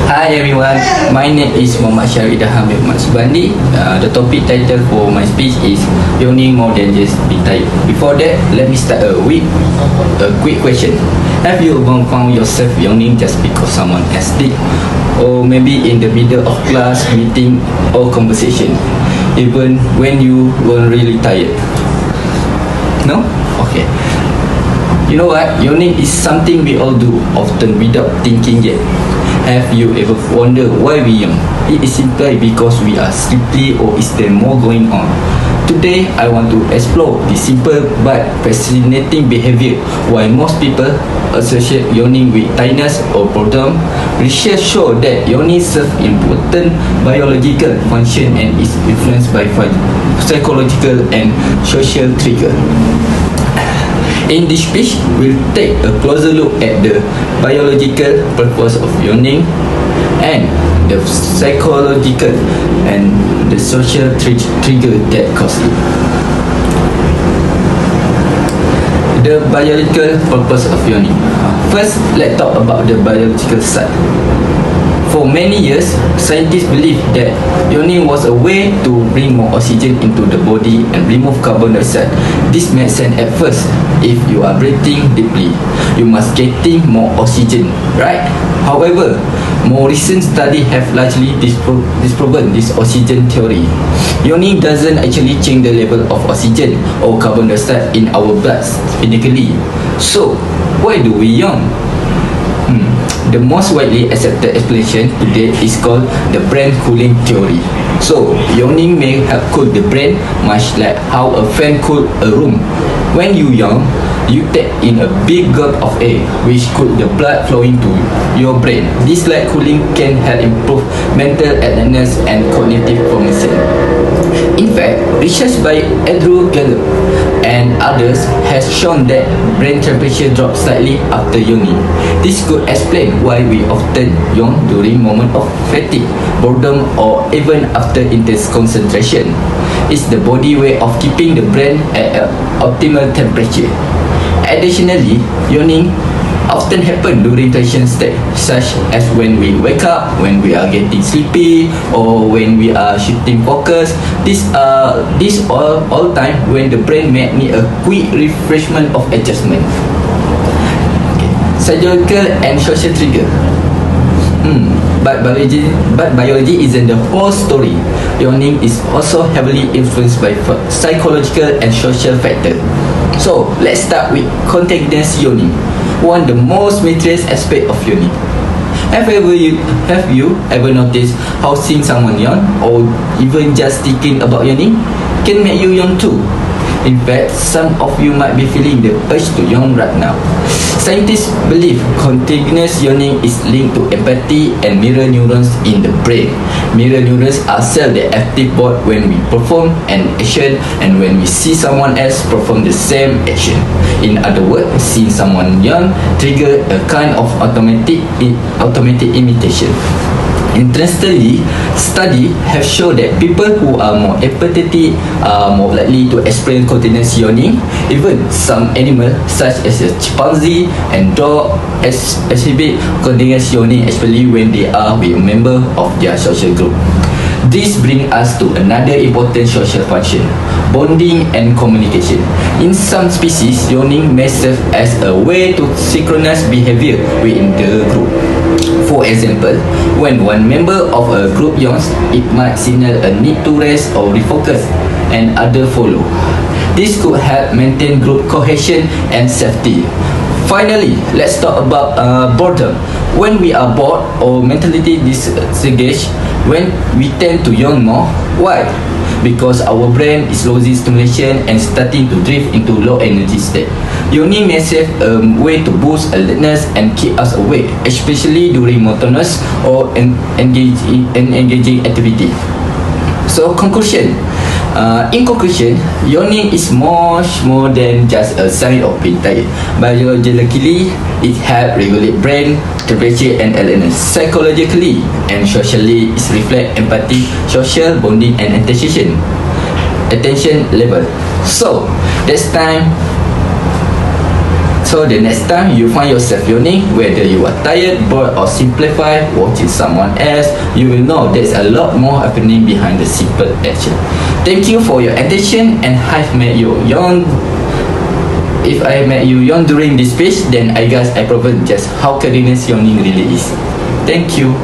Hi everyone, my name is Muhammad Syarif Hamid Mat Subandi. The topic title for my speech is Yawning More Than Just Being Tired. Before that, let me start with a quick question. Have you ever found yourself yawning just because someone else did? Or maybe in the middle of class, meeting or conversation, even when you weren't really tired? No? Okay. You know what? Yawning is something we all do, often without thinking yet. Have you ever wondered why we yawn? It is simply because we are sleepy, or is there more going on? Today, I want to explore this simple but fascinating behavior, why most people associate yawning with tiredness or boredom. Research shows that yawning serves important biological function and is influenced by psychological and social triggers. In this speech, we'll take a closer look at the biological purpose of yawning and the psychological and the social trigger that cause it. The biological purpose of yawning. First, let's talk about the biological side. For many years, scientists believed that yawning was a way to bring more oxygen into the body and remove carbon dioxide. This made sense at first. If you are breathing deeply, you must getting more oxygen, right? However, more recent studies have largely disproven this oxygen theory. Yawning doesn't actually change the level of oxygen or carbon dioxide in our blood significantly. So, why do we yawn? The most widely accepted explanation today is called the brain cooling theory. So, yawning may help cool the brain, much like how a fan cools a room. When you yawn, you take in a big gulp of air, which cools the blood flowing to your brain. This light cooling can help improve mental alertness and cognitive function. In fact, research by Andrew Gallup and others has shown that brain temperature drops slightly after yawning. This could explain why we often yawn during moments of fatigue, boredom, or even after intense concentration. It's the body way of keeping the brain at an optimal temperature. Additionally, yawning often happen during tension state, such as when we wake up, when we are getting sleepy, or when we are shifting focus. This all time when the brain may need a quick refreshment of adjustment. Okay. Psychological and social trigger. But biology isn't the whole story. Yawning is also heavily influenced by psychological and social factors. So let's start with contagious yawning, one of the most mysterious aspects of yawning. Have you ever noticed how seeing someone yawn, or even just thinking about yawning, can make you yawn too? In fact, some of you might be feeling the urge to yawn right now. Scientists believe contagious yawning is linked to empathy and mirror neurons in the brain. Mirror neurons are cells that activate both when we perform an action and when we see someone else perform the same action. In other words, seeing someone yawn triggers a kind of automatic imitation. Interestingly, studies have shown that people who are more empathetic are more likely to experience continuous yawning. Even some animals, such as a chimpanzee and dog, exhibit continuous yawning, especially when they are with a member of their social group. This brings us to another important social function: bonding and communication. In some species, yawning may serve as a way to synchronize behavior within the group. For example, when one member of a group yawns, it might signal a need to rest or refocus, and others follow. This could help maintain group cohesion and safety. Finally, let's talk about boredom. When we are bored or mentally disengaged, when we tend to yawn more. Why? Because our brain is losing stimulation and starting to drift into low energy state. Yawning may serve a way to boost alertness and keep us awake, especially during monotonous or engaging activity. So, conclusion. In conclusion, yawning is much more than just a sign of being tired. Biologically, it helps regulate brain temperature and alertness. Psychologically and socially, it reflects empathy, social bonding, and attention level. So So the next time you find yourself yawning, whether you are tired, bored or simplified, watching someone else, you will know there's a lot more happening behind the simple action. Thank you for your attention, and I've met you yawn. If I met you yawn during this speech, then I guess I proved just how coordinated yawning really is. Thank you.